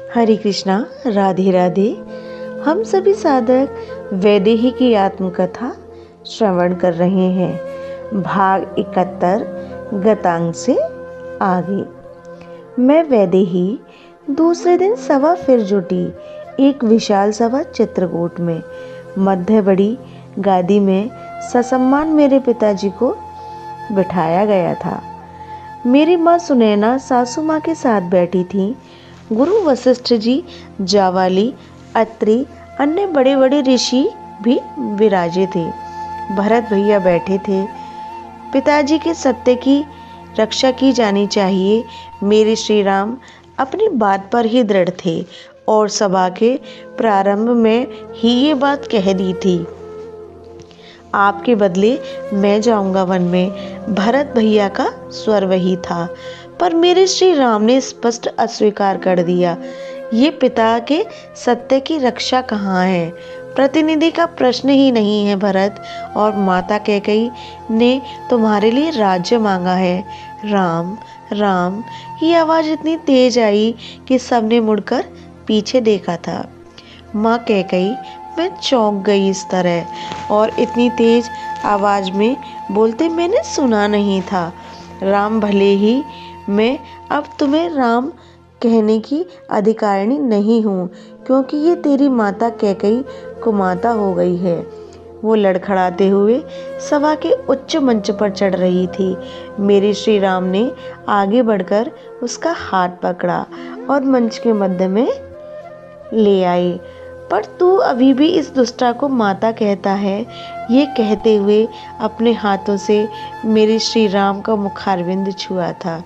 हरे कृष्णा, राधे राधे। हम सभी साधक वैदेही की आत्मकथा श्रवण कर रहे हैं। भाग 71 गतांग से आगे। मैं वैदेही दूसरे दिन सभा फिर जुटी। एक विशाल सभा चित्रकूट में मध्य बड़ी गादी में ससम्मान मेरे पिताजी को बिठाया गया था। मेरी माँ सुनैना सासू माँ के साथ बैठी थी। गुरु वशिष्ठ जी, जावाली, अत्रि, अन्य बड़े बड़े ऋषि भी विराजे थे। भरत भैया बैठे थे। पिताजी के सत्य की रक्षा की जानी चाहिए, मेरे श्री राम अपनी बात पर ही दृढ़ थे और सभा के प्रारंभ में ही ये बात कह दी थी, आपके बदले मैं जाऊंगा वन में। भरत भैया का स्वर वही था, पर मेरे श्री राम ने स्पष्ट अस्वीकार कर दिया। ये पिता के सत्य की रक्षा कहाँ है? प्रतिनिधि का प्रश्न ही नहीं है भरत। और माता कैकेयी ने तुम्हारे लिए राज्य मांगा है। राम राम, ये आवाज इतनी तेज आई कि सबने मुड़कर पीछे देखा था। माँ कैकेयी, मैं चौंक गई इस तरह और इतनी तेज आवाज में बोलते मैंने सुना नहीं था। राम भले ही मैं अब तुम्हें राम कहने की अधिकारिणी नहीं हूँ, क्योंकि ये तेरी माता कैकेयी कुमाता हो गई है। वो लड़खड़ाते हुए सभा के उच्च मंच पर चढ़ रही थी। मेरे श्री राम ने आगे बढ़कर उसका हाथ पकड़ा और मंच के मध्य में ले आए। पर तू अभी भी इस दुष्टा को माता कहता है? ये कहते हुए अपने हाथों से मेरे श्री राम का मुखारविंद छुआ था।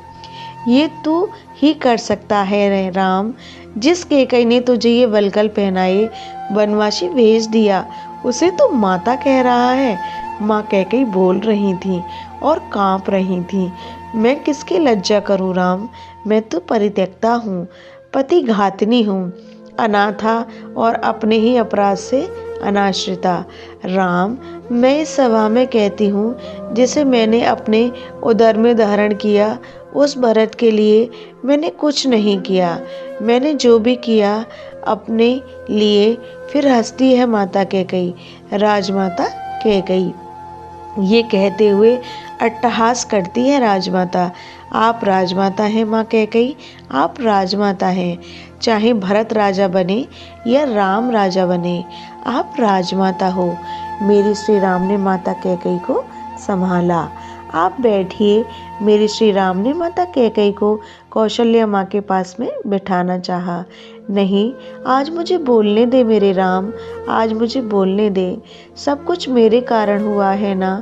ये तू ही कर सकता है राम। जिस कैकेयी ने तुझे ये वलकल पहनाए, वनवासी भेज दिया, उसे तू माता कह रहा है? माँ कैकेयी बोल रही थी और कांप रही थी। मैं किसकी लज्जा करूँ राम? मैं तो परित्यक्ता हूँ, पति घातनी हूँ, अनाथा और अपने ही अपराध से अनाश्रिता। राम, मैं इस सभा में कहती हूँ, जिसे मैंने अपने उदर में धारण किया, उस भरत के लिए मैंने कुछ नहीं किया। मैंने जो भी किया अपने लिए। फिर हंसती है माता कैकेयी, राजमाता कैकेयी। ये कहते हुए अट्टहास करती है राजमाता। आप राजमाता हैं माँ कैकेयी, आप राजमाता हैं। चाहे भरत राजा बने या राम राजा बने, आप राजमाता हो। मेरे श्री राम ने माता कैकेयी को संभाला। आप बैठिए। मेरे श्री राम ने माता कैकेयी को कौशल्या माँ के पास में बिठाना चाहा। नहीं, आज मुझे बोलने दे मेरे राम, आज मुझे बोलने दे। सब कुछ मेरे कारण हुआ है ना,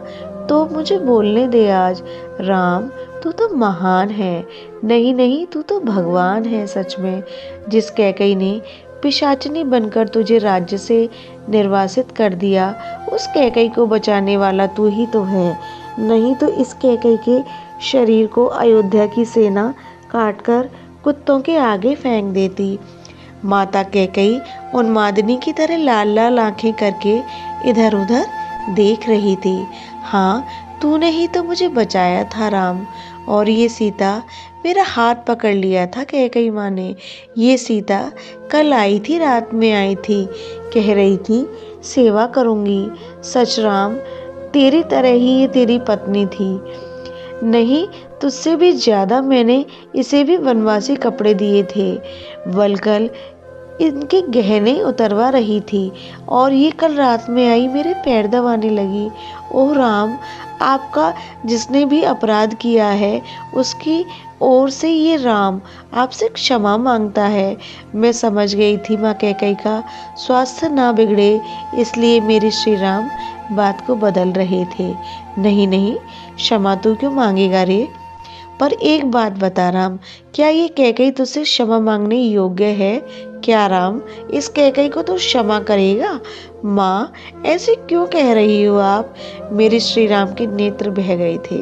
तो मुझे बोलने दे आज। राम, तू तो महान है। नहीं नहीं, तू तो भगवान है सच में। जिस कैकेयी ने पिशाचिनी बनकर तुझे राज्य से निर्वासित कर दिया, उस कैकेयी को बचाने वाला तू ही तो है। नहीं तो इस कैकेयी के शरीर को अयोध्या की सेना काटकर कुत्तों के आगे फेंक देती। माता कैकेयी उन्मादिनी की तरह लाल लाल आंखें करके इधर उधर देख रही थी। हाँ, तूने ही तो मुझे बचाया था राम। और ये सीता, मेरा हाथ पकड़ लिया था कैकेयी माँ ने। ये सीता कल आई थी, रात में आई थी, कह रही थी सेवा करूँगी। सच राम, तेरी तरह ही ये तेरी पत्नी थी। नहीं, तुझसे भी ज्यादा मैंने इसे भी वनवासी कपड़े दिए थे। वलकल इनके गहने उतरवा रही थी और ये कल रात में आई, मेरे पैर दबाने लगी। ओह राम, आपका जिसने भी अपराध किया है उसकी ओर से ये राम आपसे क्षमा मांगता है। मैं समझ गई थी माँ कैकेयी का स्वास्थ्य ना बिगड़े, इसलिए मेरे श्री राम बात को बदल रहे थे। नहीं नहीं, क्षमा तू क्यों मांगेगा रे? पर एक बात बता राम, क्या ये कैकेयी तुझसे क्षमा मांगने योग्य है? क्या राम, इस कैकेयी को तू क्षमा करेगा? माँ, ऐसे क्यों कह रही हो आप? मेरे श्री राम के नेत्र बह गए थे।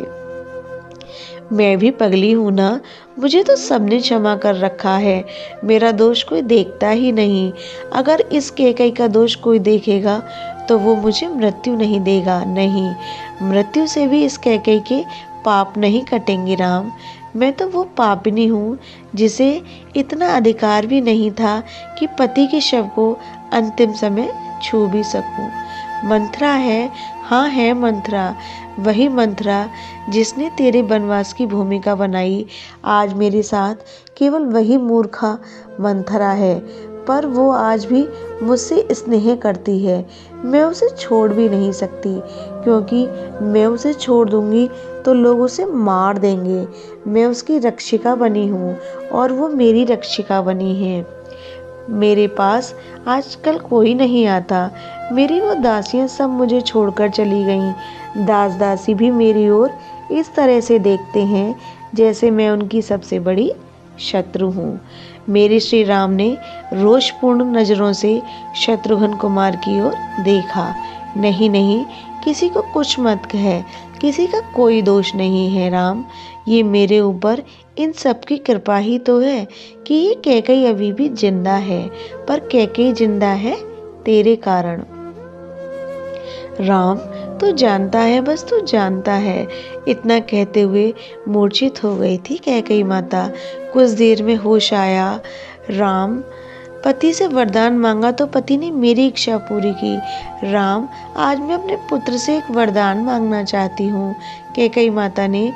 मैं भी पगली हूँ ना, मुझे तो सबने क्षमा कर रखा है। मेरा दोष कोई देखता ही नहीं। अगर इस कैकेयी का दोष कोई देखेगा तो वो मुझे मृत्यु नहीं देगा। नहीं, मृत्यु से भी इस कैकेयी के पाप नहीं कटेंगे राम। मैं तो वो पापिनी हूँ जिसे इतना अधिकार भी नहीं था कि पति के शव को अंतिम समय छू भी सकूं। मंथरा है, हाँ है मंथरा, वही मंथरा जिसने तेरे वनवास की भूमिका बनाई। आज मेरे साथ केवल वही मूर्खा मंथरा है, पर वो आज भी मुझसे स्नेह करती है। मैं उसे छोड़ भी नहीं सकती, क्योंकि मैं उसे छोड़ दूंगी तो लोग उसे मार देंगे। मैं उसकी रक्षिका बनी हूँ और वो मेरी रक्षिका बनी है। मेरे पास आजकल कोई नहीं आता। मेरी वो दासियां सब मुझे छोड़कर चली गईं। दास दासी भी मेरी ओर इस तरह से देखते हैं जैसे मैं उनकी सबसे बड़ी शत्रु हूँ। मेरे श्री राम ने रोषपूर्ण नजरों से शत्रुघ्न कुमार की ओर देखा। नहीं नहीं, किसी को कुछ मत कह, किसी का कोई दोष नहीं है राम। ये मेरे ऊपर इन सब की कृपा ही तो है कि ये कैकेयी अभी भी जिंदा है, पर कैकेयी जिंदा है तेरे कारण। राम, तू जानता है, बस तू जानता है। इतना कहते हुए मूर्छित हो गई थी कैकेयी माता। कुछ देर में होश आया। राम, पति से वरदान मांगा तो पति ने मेरी इच्छा पूरी की। राम, आज मैं अपने पुत्र से एक वरदान मांगना चाहती हूँ। कैकेयी माता ने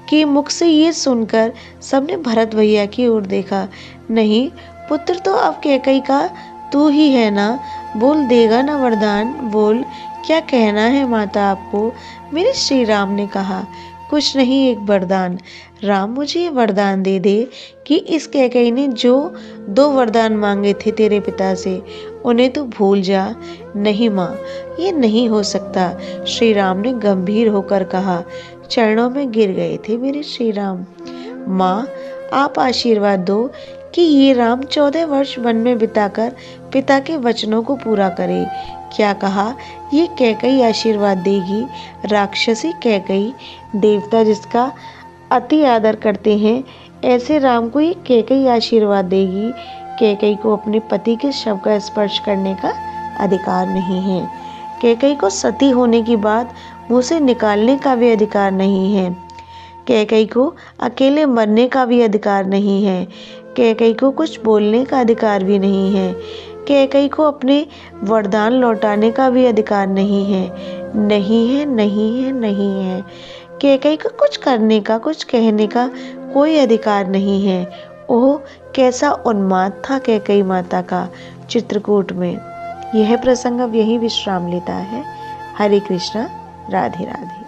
के मुख से ये सुनकर सबने भरत भैया की ओर देखा। नहीं, पुत्र तो अब कैकेयी का तू ही है ना? बोल, देगा ना वरदान? बोल, क्या कहना है माता आपको? मेरे श्री राम ने कहा। कुछ नहीं, एक वरदान। राम, मुझे ये वरदान दे दे कि इस कैकेयी ने जो 2 वरदान मांगे थे तेरे पिता से, उन्हें तो भूल जा। नहीं माँ, ये नहीं हो सकता, श्री राम ने गंभीर होकर कहा। चरणों में गिर गए थे मेरे श्री राम। माँ, आप आशीर्वाद दो कि ये राम 14 वर्ष वन में बिताकर पिता के वचनों को पूरा करे। क्या कहा? ये कैकेयी आशीर्वाद देगी। राक्षसी कैकेयी, देवता जिसका अति आदर करते हैं, ऐसे राम को ये कैकेयी आशीर्वाद देगी। कैकेयी को अपने पति के शव का स्पर्श करने का अधिकार नहीं है। कैकेयी को सती होने की बात मुंह से निकालने का भी अधिकार नहीं है। कैकेयी को अकेले मरने का भी अधिकार नहीं है। कैकेयी को कुछ बोलने का अधिकार भी नहीं है। कैकेयी को अपने वरदान लौटाने का भी अधिकार नहीं है। नहीं है, नहीं है, नहीं है। कैकेयी को कुछ करने का, कुछ कहने का कोई अधिकार नहीं है। ओह, कैसा उन्माद था कैकेयी माता का चित्रकूट में। यह प्रसंग अब यही विश्राम लेता है। हरे कृष्णा, राधे राधे।